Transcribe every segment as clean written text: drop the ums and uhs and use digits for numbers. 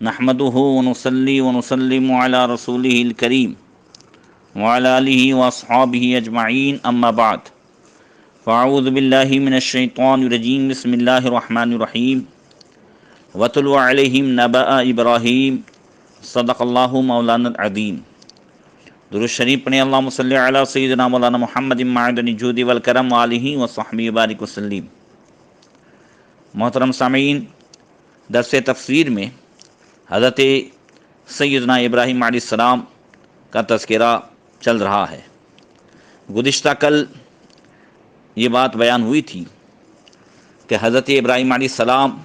نحمده ونصلي ونسلم على رسوله الكريم وعلى آله وأصحابه أجمعين أما بعد فأعوذ بالله من الشيطان الرجيم بسم الله الرحمن الرحيم واتل عليهم نبأ إبراهيم صدق الله مولانا العظيم۔ درود شریف پڑھیں، اللہم صلی علی سیدنا مولانا محمد معدن الجود والکرم وآلہ وصحبہ وبارک وسلم۔ محترم سامعین، درس تفسیر میں حضرت سیدنا ابراہیم علیہ السلام کا تذکرہ چل رہا ہے۔ گزشتہ کل یہ بات بیان ہوئی تھی کہ حضرت ابراہیم علیہ السلام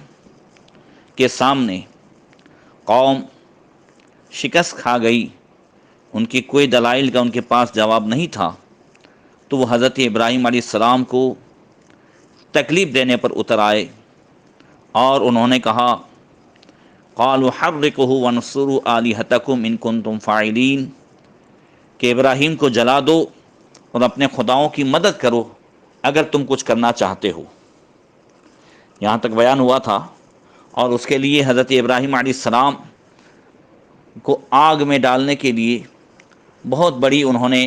کے سامنے قوم شکست کھا گئی، ان کی کوئی دلائل کا ان کے پاس جواب نہیں تھا، تو وہ حضرت ابراہیم علیہ السلام کو تکلیف دینے پر اتر آئے اور انہوں نے کہا قالوا حرقه وانصروا آلهتكم ان کنتم فاعلین، کہ ابراہیم کو جلا دو اور اپنے خداؤں کی مدد کرو اگر تم کچھ کرنا چاہتے ہو۔ یہاں تک بیان ہوا تھا، اور اس کے لیے حضرت ابراہیم علیہ السلام کو آگ میں ڈالنے کے لیے بہت بڑی انہوں نے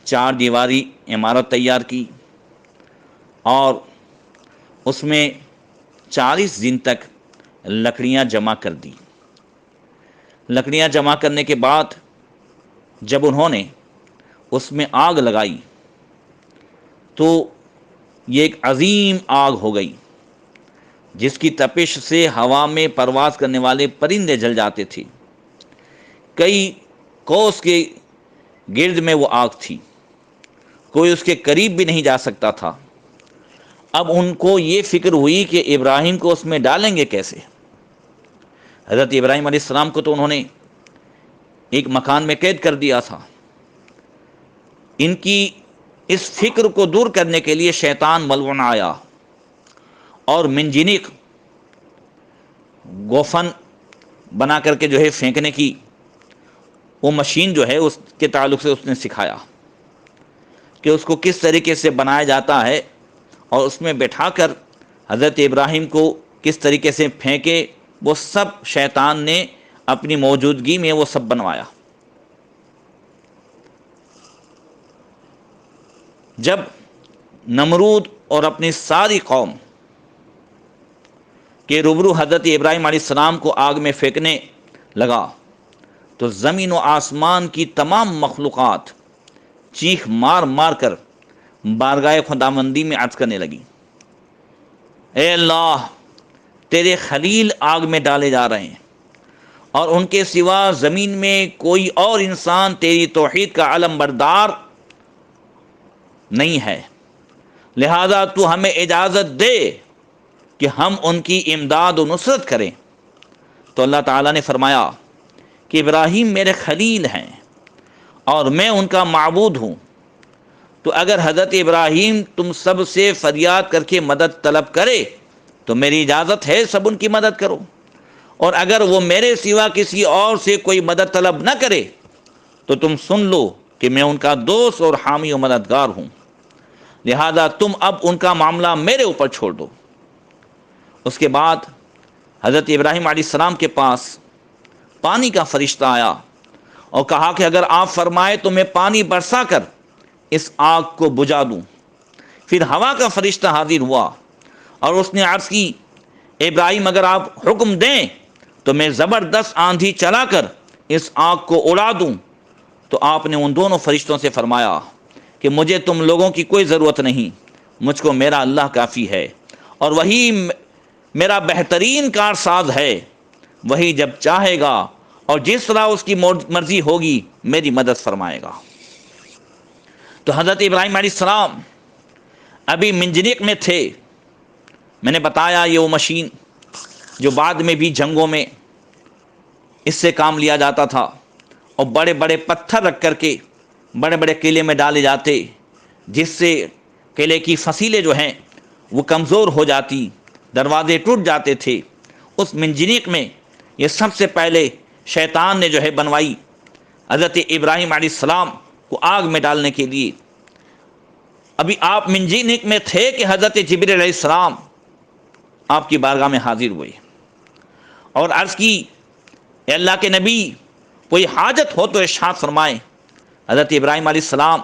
4 دیواری عمارت تیار کی اور اس میں 40 دن تک لکڑیاں جمع کر دی۔ لکڑیاں جمع کرنے کے بعد جب انہوں نے اس میں آگ لگائی تو یہ ایک عظیم آگ ہو گئی جس کی تپش سے ہوا میں پرواز کرنے والے پرندے جل جاتے تھے۔ کئی کوس کے گرد میں وہ آگ تھی، کوئی اس کے قریب بھی نہیں جا سکتا تھا۔ اب ان کو یہ فکر ہوئی کہ ابراہیم کو اس میں ڈالیں گے کیسے۔ حضرت ابراہیم علیہ السلام کو تو انہوں نے ایک مکان میں قید کر دیا تھا۔ ان کی اس فکر کو دور کرنے کے لیے شیطان ملعون آیا اور منجنیق گوفن بنا کر کے جو ہے پھینکنے کی وہ مشین جو ہے اس کے تعلق سے اس نے سکھایا کہ اس کو کس طریقے سے بنایا جاتا ہے اور اس میں بٹھا کر حضرت ابراہیم کو کس طریقے سے پھینکے، وہ سب شیطان نے اپنی موجودگی میں وہ سب بنوایا۔ جب نمرود اور اپنی ساری قوم کے روبرو حضرت ابراہیم علیہ السلام کو آگ میں پھینکنے لگا تو زمین و آسمان کی تمام مخلوقات چیخ مار مار کر بارگاہ خداوندی میں عرض کرنے لگی، اے اللہ، تیرے خلیل آگ میں ڈالے جا رہے ہیں اور ان کے سوا زمین میں کوئی اور انسان تیری توحید کا علم بردار نہیں ہے، لہذا تو ہمیں اجازت دے کہ ہم ان کی امداد و نصرت کریں۔ تو اللہ تعالیٰ نے فرمایا کہ ابراہیم میرے خلیل ہیں اور میں ان کا معبود ہوں، تو اگر حضرت ابراہیم تم سب سے فریاد کر کے مدد طلب کرے تو میری اجازت ہے سب ان کی مدد کرو، اور اگر وہ میرے سوا کسی اور سے کوئی مدد طلب نہ کرے تو تم سن لو کہ میں ان کا دوست اور حامی و مددگار ہوں، لہذا تم اب ان کا معاملہ میرے اوپر چھوڑ دو۔ اس کے بعد حضرت ابراہیم علیہ السلام کے پاس پانی کا فرشتہ آیا اور کہا کہ اگر آپ فرمائے تو میں پانی برسا کر اس آگ کو بجھا دوں۔ پھر ہوا کا فرشتہ حاضر ہوا اور اس نے عرض کی، ابراہیم اگر آپ حکم دیں تو میں زبردست آندھی چلا کر اس آگ کو اڑا دوں۔ تو آپ نے ان دونوں فرشتوں سے فرمایا کہ مجھے تم لوگوں کی کوئی ضرورت نہیں، مجھ کو میرا اللہ کافی ہے، اور وہی میرا بہترین کارساز ہے، وہی جب چاہے گا اور جس طرح اس کی مرضی ہوگی میری مدد فرمائے گا۔ تو حضرت ابراہیم علیہ السلام ابھی منجنیق میں تھے۔ میں نے بتایا یہ وہ مشین جو بعد میں بھی جنگوں میں اس سے کام لیا جاتا تھا، اور بڑے بڑے پتھر رکھ کر کے بڑے بڑے قلعے میں ڈالے جاتے، جس سے قلعے کی فصیلیں جو ہیں وہ کمزور ہو جاتی، دروازے ٹوٹ جاتے تھے۔ اس منجنیق میں یہ سب سے پہلے شیطان نے جو ہے بنوائی حضرت ابراہیم علیہ السلام کو آگ میں ڈالنے کے لیے۔ ابھی آپ منجنیق میں تھے کہ حضرت جبریل علیہ السلام آپ کی بارگاہ میں حاضر ہوئے اور عرض کی اے اللہ کے نبی کوئی حاجت ہو تو ارشاد فرمائیں۔ حضرت ابراہیم علیہ السلام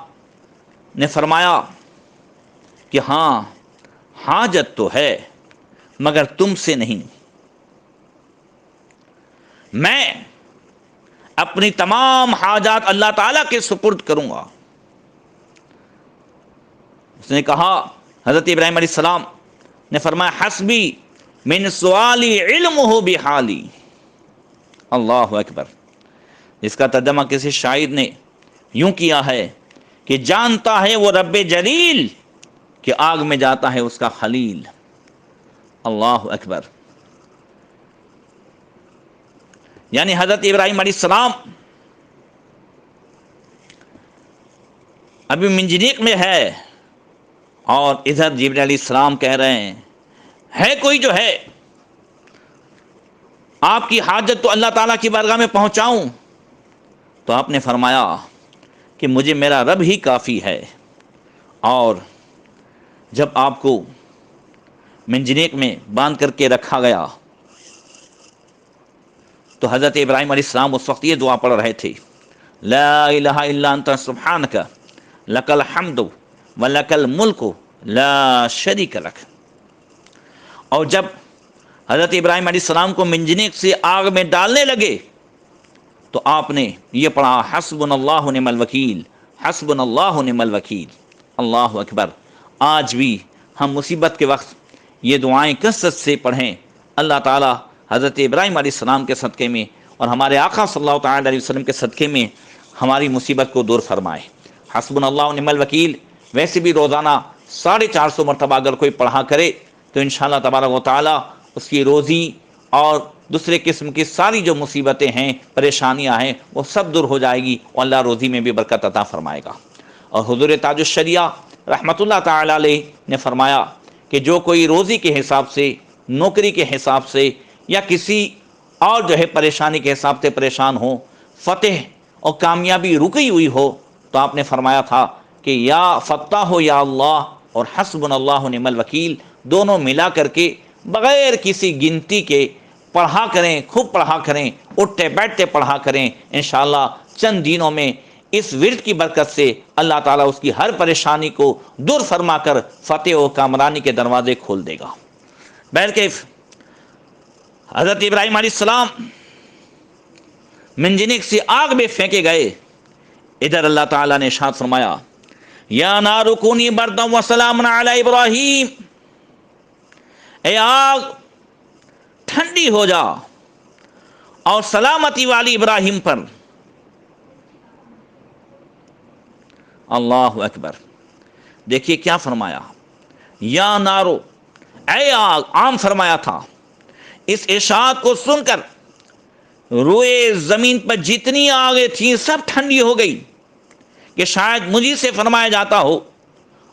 نے فرمایا کہ ہاں حاجت تو ہے مگر تم سے نہیں، میں اپنی تمام حاجات اللہ تعالیٰ کے سپرد کروں گا۔ اس نے کہا، حضرت ابراہیم علیہ السلام نے فرمایا حسبی من سوالی علمہ بحالی۔ اللہ اکبر۔ اس کا ترجمہ کسی شاعر نے یوں کیا ہے کہ جانتا ہے وہ رب جلیل کہ آگ میں جاتا ہے اس کا خلیل۔ اللہ اکبر۔ یعنی حضرت ابراہیم علیہ السلام ابھی منجنیق میں ہے اور ادھر جبرائیل علیہ السلام کہہ رہے ہیں ہے کوئی جو ہے آپ کی حاجت تو اللہ تعالیٰ کی بارگاہ میں پہنچاؤں؟ تو آپ نے فرمایا کہ مجھے میرا رب ہی کافی ہے۔ اور جب آپ کو منجنیق میں باندھ کر کے رکھا گیا تو حضرت ابراہیم علیہ السلام اس وقت یہ دعا پڑھ رہے تھے، لا الہ الا انت سبحانک لک الحمد ولک الملک لا شریک لک۔ اور جب حضرت ابراہیم علیہ السلام کو منجنیق سے آگ میں ڈالنے لگے تو آپ نے یہ پڑھا، حسبنا اللہ ونعم الوکیل، حسبنا اللہ ونعم الوکیل۔ اللہ اکبر۔ آج بھی ہم مصیبت کے وقت یہ دعائیں کثرت سے پڑھیں، اللہ تعالی حضرت ابراہیم علیہ السلام کے صدقے میں اور ہمارے آقا صلی اللہ تعالی علیہ وسلم کے صدقے میں ہماری مصیبت کو دور فرمائے۔ حسبنا اللہ ونعم الوکیل ویسے بھی روزانہ 450 مرتبہ اگر کوئی پڑھا کرے تو انشاءاللہ تبارک و تعالی اس کی روزی اور دوسرے قسم کی ساری جو مصیبتیں ہیں، پریشانیاں ہیں، وہ سب دور ہو جائے گی اور اللہ روزی میں بھی برکت عطا فرمائے گا۔ اور حضور تاج الشریعہ رحمۃ اللہ تعالی علیہ نے فرمایا کہ جو کوئی روزی کے حساب سے، نوکری کے حساب سے یا کسی اور جو ہے پریشانی کے حساب سے پریشان ہو، فتح اور کامیابی رکی ہوئی ہو، تو آپ نے فرمایا تھا کہ یا فتح ہو یا اللہ اور حسبنا اللہ ونعم الوکیل دونوں ملا کر کے بغیر کسی گنتی کے پڑھا کریں، خوب پڑھا کریں، اٹھتے بیٹھتے پڑھا کریں۔ انشاءاللہ چند دنوں میں اس ورد کی برکت سے اللہ تعالیٰ اس کی ہر پریشانی کو دور فرما کر فتح و کامرانی کے دروازے کھول دے گا۔ بہرکیف حضرت ابراہیم علیہ السلام منجنیق سے آگ میں پھینکے گئے، ادھر اللہ تعالیٰ نے ارشاد فرمایا، یا نار کونی بردا وسلام علی ابراہیم، اے آگ ٹھنڈی ہو جا اور سلامتی والی ابراہیم پر۔ اللہ اکبر۔ دیکھیے کیا فرمایا، یا نارو، اے آگ، عام فرمایا تھا۔ اس ارشاد کو سن کر روئے زمین پر جتنی آگیں تھیں سب ٹھنڈی ہو گئی کہ شاید مجھے سے فرمایا جاتا ہو،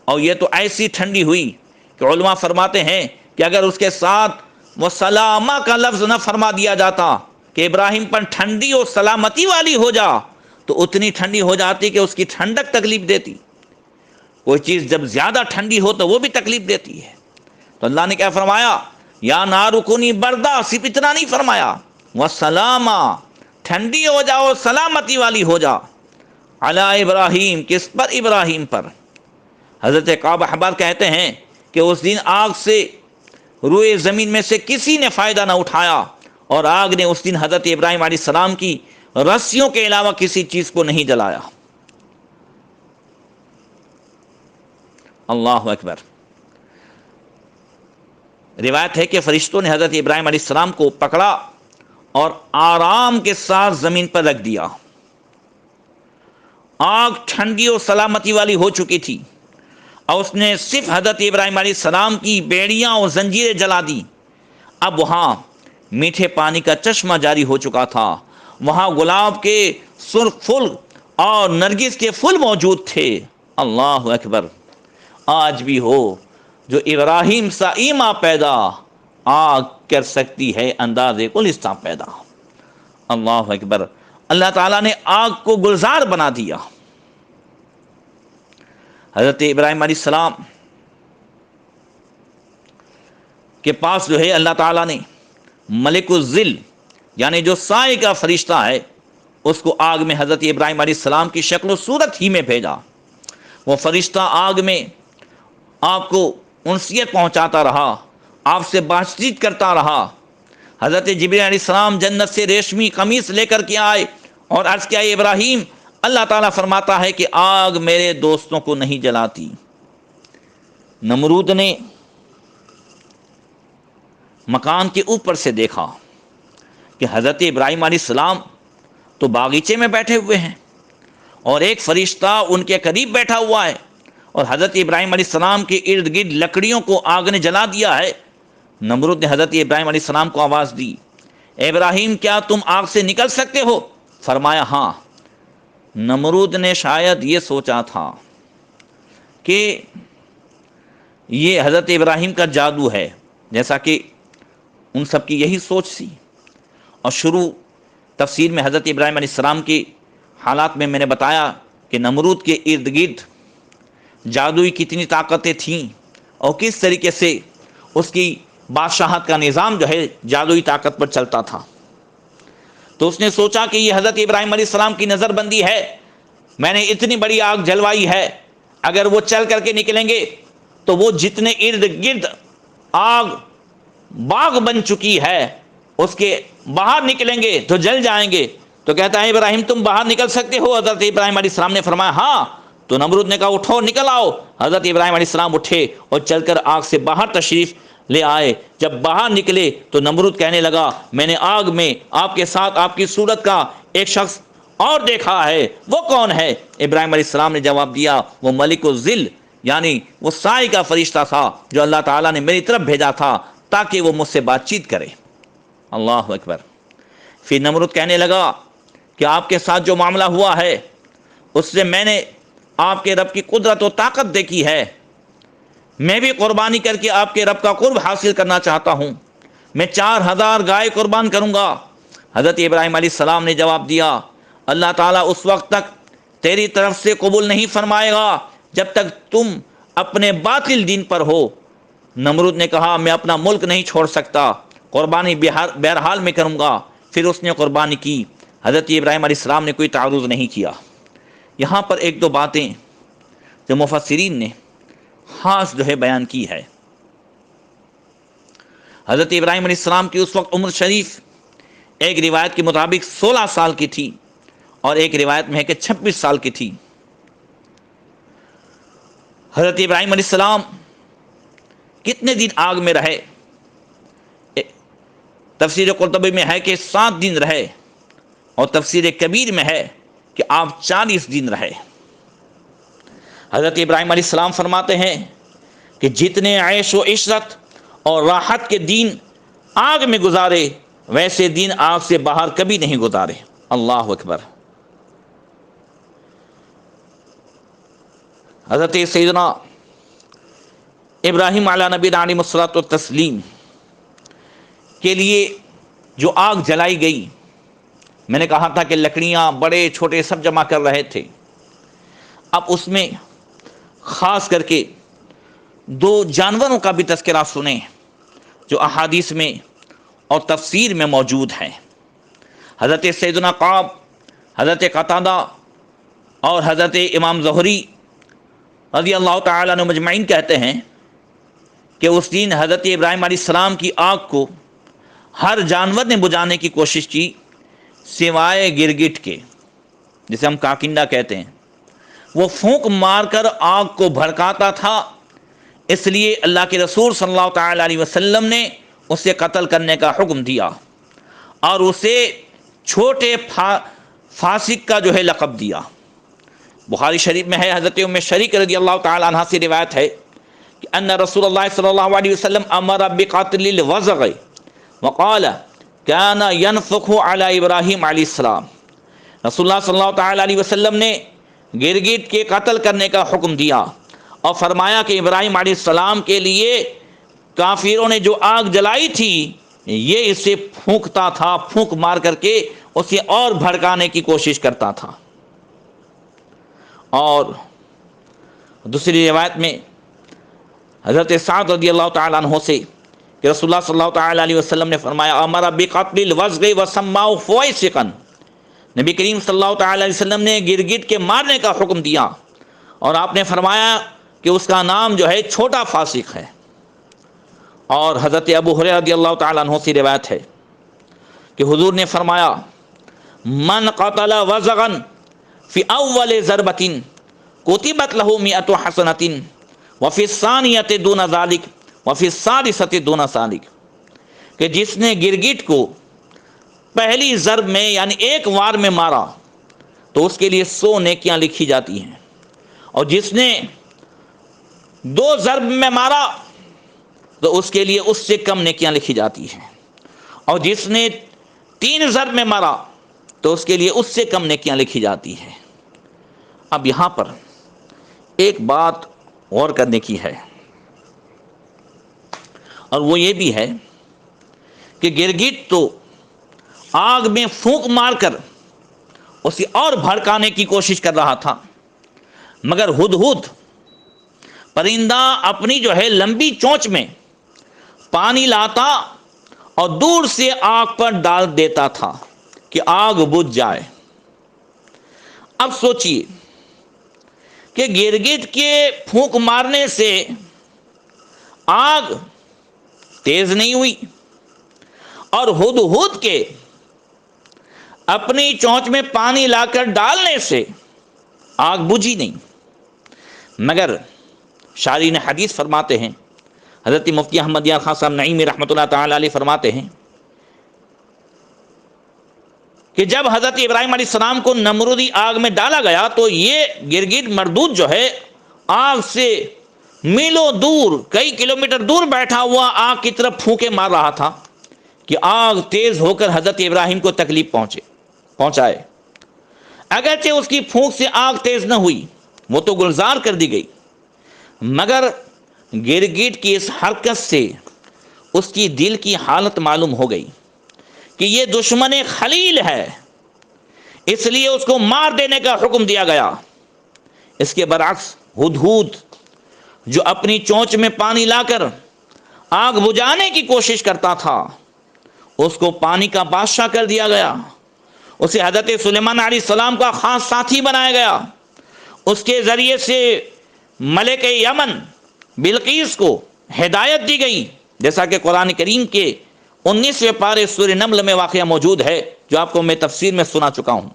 اور یہ تو ایسی ٹھنڈی ہوئی کہ علماء فرماتے ہیں کہ اگر اس کے ساتھ وہ سلامہ کا لفظ نہ فرما دیا جاتا کہ ابراہیم پر ٹھنڈی اور سلامتی والی ہو جا تو اتنی ٹھنڈی ہو جاتی کہ اس کی ٹھنڈک تکلیف دیتی۔ کوئی چیز جب زیادہ ٹھنڈی ہو تو وہ بھی تکلیف دیتی ہے۔ تو اللہ نے کیا فرمایا، یا نار کونی بردا، صرف اتنا نہیں فرمایا، وسلامہ، ٹھنڈی ہو جاؤ، سلامتی والی ہو جا، علی ابراہیم، کس پر؟ ابراہیم پر۔ حضرت کعب احبار کہتے ہیں کہ اس دن آگ سے روئے زمین میں سے کسی نے فائدہ نہ اٹھایا، اور آگ نے اس دن حضرت ابراہیم علیہ السلام کی رسیوں کے علاوہ کسی چیز کو نہیں جلایا۔ اللہ اکبر۔ روایت ہے کہ فرشتوں نے حضرت ابراہیم علیہ السلام کو پکڑا اور آرام کے ساتھ زمین پر رکھ دیا۔ آگ ٹھنڈی اور سلامتی والی ہو چکی تھی، اور اس نے صرف حضرت ابراہیم علیہ السلام کی بیڑیاں اور زنجیریں جلا دی۔ اب وہاں میٹھے پانی کا چشمہ جاری ہو چکا تھا، وہاں گلاب کے سرخ پھول اور نرگس کے پھول موجود تھے۔ اللہ اکبر۔ آج بھی ہو جو ابراہیم سا ایما پیدا، آگ کر سکتی ہے انداز گلستاں پیدا۔ اللہ اکبر۔ اللہ تعالیٰ نے آگ کو گلزار بنا دیا۔ حضرت ابراہیم علیہ السلام کے پاس جو ہے اللہ تعالیٰ نے ملک الظل یعنی جو سائے کا فرشتہ ہے اس کو آگ میں حضرت ابراہیم علیہ السلام کی شکل و صورت ہی میں بھیجا۔ وہ فرشتہ آگ میں آپ کو انسیت پہنچاتا رہا، آپ سے بات چیت کرتا رہا۔ حضرت جبرائیل علیہ السلام جنت سے ریشمی قمیص لے کر کے آئے اور عرض کیا ابراہیم، اللہ تعالیٰ فرماتا ہے کہ آگ میرے دوستوں کو نہیں جلاتی۔ نمرود نے مکان کے اوپر سے دیکھا کہ حضرت ابراہیم علیہ السلام تو باغیچے میں بیٹھے ہوئے ہیں اور ایک فرشتہ ان کے قریب بیٹھا ہوا ہے، اور حضرت ابراہیم علیہ السلام کے ارد گرد لکڑیوں کو آگ نے جلا دیا ہے۔ نمرود نے حضرت ابراہیم علیہ السلام کو آواز دی، ابراہیم کیا تم آگ سے نکل سکتے ہو؟ فرمایا ہاں۔ نمرود نے شاید یہ سوچا تھا کہ یہ حضرت ابراہیم کا جادو ہے، جیسا کہ ان سب کی یہی سوچ تھی۔ اور شروع تفسیر میں حضرت ابراہیم علیہ السلام کے حالات میں نے بتایا کہ نمرود کے ارد گرد جادوئی کتنی طاقتیں تھیں اور کس طریقے سے اس کی بادشاہت کا نظام جو ہے جادوئی طاقت پر چلتا تھا۔ تو اس نے سوچا کہ یہ حضرت ابراہیم علیہ السلام کی نظر بندی ہے، میں نے اتنی بڑی آگ جلوائی ہے، اگر وہ چل کر کے نکلیں گے تو وہ جتنے ارد گرد آگ باغ بن چکی ہے اس کے باہر نکلیں گے تو جل جائیں گے۔ تو کہتا ہے ابراہیم تم باہر نکل سکتے ہو؟ حضرت ابراہیم علیہ السلام نے فرمایا ہاں۔ تو نمرود نے کہا اٹھو نکل آؤ۔ حضرت ابراہیم علیہ السلام اٹھے اور چل کر آگ سے باہر تشریف لے آئے۔ جب باہر نکلے تو نمرود کہنے لگا میں نے آگ میں آپ کے ساتھ آپ کی صورت کا ایک شخص اور دیکھا ہے، وہ کون ہے؟ ابراہیم علیہ السلام نے جواب دیا وہ ملک الظل، یعنی وہ سائے کا فرشتہ تھا جو اللہ تعالیٰ نے میری طرف بھیجا تھا تاکہ وہ مجھ سے بات چیت کرے۔ اللہ اکبر۔ پھر نمرود کہنے لگا کہ آپ کے ساتھ جو معاملہ ہوا ہے اس سے میں نے آپ کے رب کی قدرت و طاقت دیکھی ہے، میں بھی قربانی کر کے آپ کے رب کا قرب حاصل کرنا چاہتا ہوں، میں 4000 گائے قربان کروں گا۔ حضرت ابراہیم علیہ السلام نے جواب دیا اللہ تعالیٰ اس وقت تک تیری طرف سے قبول نہیں فرمائے گا جب تک تم اپنے باطل دین پر ہو۔ نمرود نے کہا میں اپنا ملک نہیں چھوڑ سکتا، قربانی بہرحال میں کروں گا۔ پھر اس نے قربانی کی۔ حضرت ابراہیم علیہ السلام نے کوئی تعارض نہیں کیا۔ یہاں پر ایک دو باتیں جو مفسرین نے خاص جو ہے بیان کی ہے۔ حضرت ابراہیم علیہ السلام کی اس وقت عمر شریف ایک روایت کے مطابق 16 سال کی تھی اور ایک روایت میں ہے کہ 26 سال کی تھی۔ حضرت ابراہیم علیہ السلام کتنے دن آگ میں رہے؟ تفسیر قرطبی میں ہے کہ 7 دن رہے اور تفسیر کبیر میں ہے کہ آپ 40 دن رہے۔ حضرت ابراہیم علیہ السلام فرماتے ہیں کہ جتنے عیش و عشرت اور راحت کے دین آگ میں گزارے ویسے دن آگ سے باہر کبھی نہیں گزارے۔ اللہ اکبر۔ حضرت سیدنا ابراہیم علیہ نبی علیہ الصلوۃ والتسلیم کے لیے جو آگ جلائی گئی، میں نے کہا تھا کہ لکڑیاں بڑے چھوٹے سب جمع کر رہے تھے۔ اب اس میں خاص کر کے 2 جانوروں کا بھی تذکرہ سنیں جو احادیث میں اور تفسیر میں موجود ہیں۔ حضرت سیدنا کعب، حضرت قتادہ اور حضرت امام زہری رضی اللہ تعالیٰ عنہ مجمعین کہتے ہیں کہ اس دن حضرت ابراہیم علیہ السلام کی آگ کو ہر جانور نے بجھانے کی کوشش کی سوائے گرگٹ کے، جسے ہم کاکنڈا کہتے ہیں۔ وہ پھونک مار کر آگ کو بھڑکاتا تھا، اس لیے اللہ کے رسول صلی اللہ تعالیٰ علیہ وسلم نے اسے قتل کرنے کا حکم دیا اور اسے چھوٹے فاسق کا جو ہے لقب دیا۔ بخاری شریف میں ہے، حضرت ام شریک رضی اللہ تعالیٰ عنہ سے روایت ہے کہ ان رسول اللہ صلی اللہ علیہ وسلم امر بقتل الوزغ وقال كان ينفخ على ابراہیم علیہ السلام۔ رسول اللہ صلی اللہ تعالیٰ علیہ وسلم نے گرگٹ کے قتل کرنے کا حکم دیا اور فرمایا کہ ابراہیم علیہ السلام کے لیے کافروں نے جو آگ جلائی تھی یہ اسے پھونکتا تھا، پھونک مار کر کے اسے اور بھڑکانے کی کوشش کرتا تھا۔ اور دوسری روایت میں حضرت سعد رضی اللہ تعالیٰ عنہ سے کہ رسول اللہ صلی اللہ تعالی علیہ وسلم نے فرمایا امر بقتل الوزغ وسماه فویسقا، نبی کریم صلی اللہ تعالی علیہ وسلم نے گرگٹ کے مارنے کا حکم دیا اور آپ نے فرمایا کہ اس کا نام جو ہے چھوٹا فاسق ہے۔ اور حضرت ابو ہریرہ رضی اللہ تعالی عنہ سے روایت ہے کہ حضور نے فرمایا من قتل وزغا فی اول ضربۃ کتبت له 100 حسنۃ وفی الثانیۃ دون ذلک وفی الثالثۃ دون ذلک، کہ جس نے گرگٹ کو پہلی ضرب میں یعنی ایک وار میں مارا تو اس کے لیے 100 نیکیاں لکھی جاتی ہیں، اور جس نے 2 ضرب میں مارا تو اس کے لیے اس سے کم نیکیاں لکھی جاتی ہیں، اور جس نے 3 ضرب میں مارا تو اس کے لیے اس سے کم نیکیاں لکھی جاتی ہیں۔ اب یہاں پر ایک بات غور کرنے کی ہے، اور وہ یہ بھی ہے کہ گرگٹ تو آگ میں پھونک مار کر اسے اور بھڑکانے کی کوشش کر رہا تھا، مگر ہدہد پرندہ اپنی جو ہے لمبی چونچ میں پانی لاتا اور دور سے آگ پر ڈال دیتا تھا کہ آگ بجھ جائے۔ اب سوچئے کہ گرگٹ کے پھونک مارنے سے آگ تیز نہیں ہوئی اور ہدہد کے اپنی چونچ میں پانی لا کر ڈالنے سے آگ بجھی نہیں، مگر شارحین حدیث فرماتے ہیں، حضرت مفتی احمد یار خان صاحب نعیمی رحمۃ اللہ تعالی علیہ فرماتے ہیں کہ جب حضرت ابراہیم علیہ السلام کو نمرودی آگ میں ڈالا گیا تو یہ گرگٹ مردود جو ہے آگ سے میلوں دور، کئی کلومیٹر دور بیٹھا ہوا آگ کی طرف پھونکے مار رہا تھا کہ آگ تیز ہو کر حضرت ابراہیم کو تکلیف پہنچائے۔ اگرچہ اس کی پھونک سے آگ تیز نہ ہوئی، وہ تو گلزار کر دی گئی، مگر گرگٹ کی اس حرکت سے اس کی دل کی حالت معلوم ہو گئی کہ یہ دشمن خلیل ہے، اس لیے اس کو مار دینے کا حکم دیا گیا۔ اس کے برعکس ہدہد جو اپنی چونچ میں پانی لا کر آگ بجھانے کی کوشش کرتا تھا، اس کو پانی کا بادشاہ کر دیا گیا، اسے حضرت سلیمان علیہ السلام کا خاص ساتھی بنایا گیا، اس کے ذریعے سے ملک یمن بلقیس کو ہدایت دی گئی، جیسا کہ قرآن کریم کے 19ویں پارے سورہ نمل میں واقعہ موجود ہے، جو آپ کو میں تفسیر میں سنا چکا ہوں۔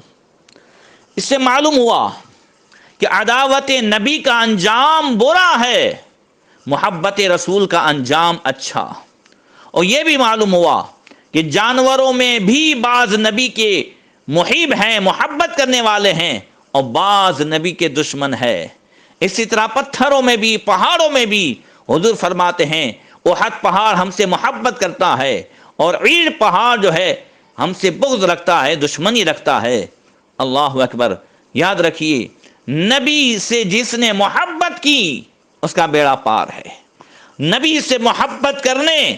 اس سے معلوم ہوا کہ عداوت نبی کا انجام برا ہے، محبت رسول کا انجام اچھا، اور یہ بھی معلوم ہوا کہ جانوروں میں بھی بعض نبی کے محب ہیں، محبت کرنے والے ہیں، اور بعض نبی کے دشمن ہے۔ اسی طرح پتھروں میں بھی، پہاڑوں میں بھی حضور فرماتے ہیں احد پہاڑ ہم سے محبت کرتا ہے اور عیر پہاڑ جو ہے ہم سے بغض رکھتا ہے، دشمنی رکھتا ہے۔ اللہ اکبر۔ یاد رکھیے، نبی سے جس نے محبت کی اس کا بیڑا پار ہے، نبی سے محبت کرنے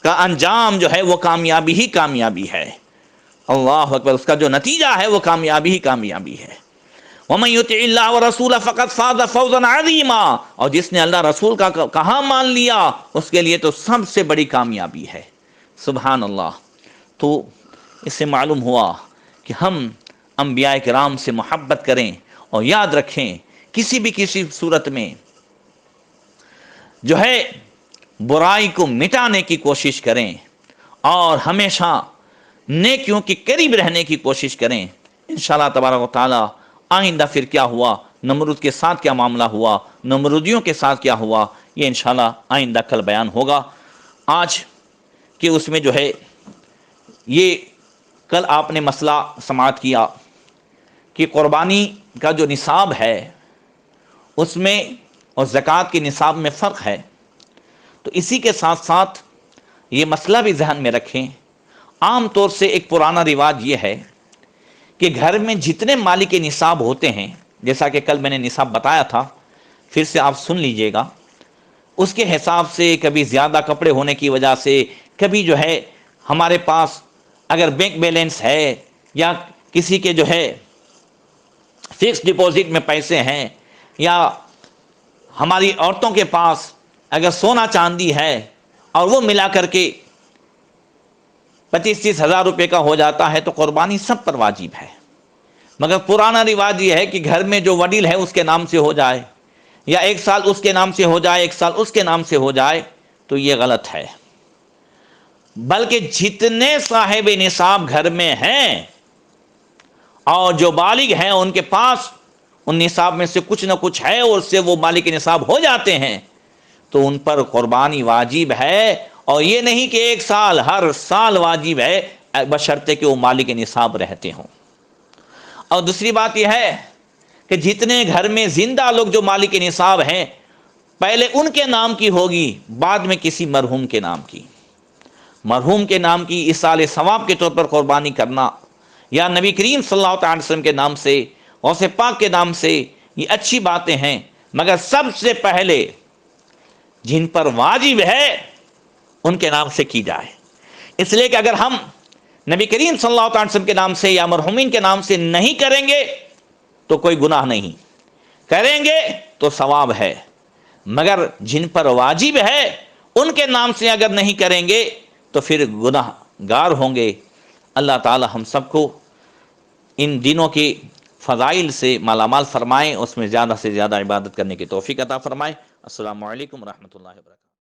کا انجام جو ہے وہ کامیابی ہی کامیابی ہے۔ اللہ اکبر۔ اس کا جو نتیجہ ہے وہ کامیابی ہی کامیابی ہے۔ وَمَن يُطِعِ اللَّهَ وَرَسُولَهُ فَقَدْ فَازَ فَوْزًا عَظِيمًا، اور جس نے اللہ رسول کا کہا مان لیا اس کے لیے تو سب سے بڑی کامیابی ہے۔ سبحان اللہ۔ تو اس سے معلوم ہوا کہ ہم انبیاء کرام سے محبت کریں، اور یاد رکھیں کسی صورت میں جو ہے برائی کو مٹانے کی کوشش کریں، اور ہمیشہ نیکیوں کے قریب رہنے کی کوشش کریں۔ انشاءاللہ تبارک و تعالی آئندہ پھر کیا ہوا، نمرود کے ساتھ کیا معاملہ ہوا، نمرودیوں کے ساتھ کیا ہوا، یہ انشاءاللہ آئندہ کل بیان ہوگا۔ آج کہ اس میں جو ہے یہ کل آپ نے مسئلہ سماعت کیا کہ قربانی کا جو نصاب ہے اس میں اور زکوٰۃ کے نصاب میں فرق ہے، تو اسی کے ساتھ ساتھ یہ مسئلہ بھی ذہن میں رکھیں۔ عام طور سے ایک پرانا رواج یہ ہے کہ گھر میں جتنے مالک نصاب ہوتے ہیں، جیسا کہ کل میں نے نصاب بتایا تھا، پھر سے آپ سن لیجئے گا، اس کے حساب سے کبھی زیادہ کپڑے ہونے کی وجہ سے، کبھی جو ہے ہمارے پاس اگر بینک بیلنس ہے یا کسی کے جو ہے فکس ڈپوزٹ میں پیسے ہیں، یا ہماری عورتوں کے پاس اگر سونا چاندی ہے اور وہ ملا کر کے 25-30 ہزار روپے کا ہو جاتا ہے تو قربانی سب پر واجب ہے. مگر پرانا رواج یہ ہے کہ گھر میں جو وڈیل ہے اس کے نام سے ہو جائے، یا 1 سال اس کے نام سے ہو جائے 1 سال اس کے نام سے ہو جائے، تو یہ غلط ہے. بلکہ جتنے صاحب نصاب گھر میں ہیں اور جو بالغ ہیں ان کے پاس ان نصاب میں سے کچھ نہ کچھ ہے اور اس سے وہ مالک نصاب ہو جاتے ہیں، تو ان پر قربانی واجب ہے. اور یہ نہیں کہ 1 سال ہر سال واجب ہے، بشرطے کہ وہ مالک نصاب رہتے ہوں. اور دوسری بات یہ ہے کہ جتنے گھر میں زندہ لوگ جو مالک نصاب ہیں، پہلے ان کے نام کی ہوگی، بعد میں کسی مرحوم کے نام کی. مرحوم کے نام کی ایصال ثواب کے طور پر قربانی کرنا، یا نبی کریم صلی اللہ تعالی وسلم کے نام سے، غوث پاک کے نام سے، یہ اچھی باتیں ہیں. مگر سب سے پہلے جن پر واجب ہے ان کے نام سے کی جائے. اس لیے کہ اگر ہم نبی کریم صلی اللہ تعالی وسلم کے نام سے یا مرحومین کے نام سے نہیں کریں گے تو کوئی گناہ نہیں، کریں گے تو ثواب ہے. مگر جن پر واجب ہے ان کے نام سے اگر نہیں کریں گے تو پھر گناہ گار ہوں گے. اللہ تعالی ہم سب کو ان دنوں کے فضائل سے مالا مال فرمائیں، اس میں زیادہ سے زیادہ عبادت کرنے کی توفیق عطا فرمائیں. السلام علیکم ورحمۃ اللہ وبرکاتہ.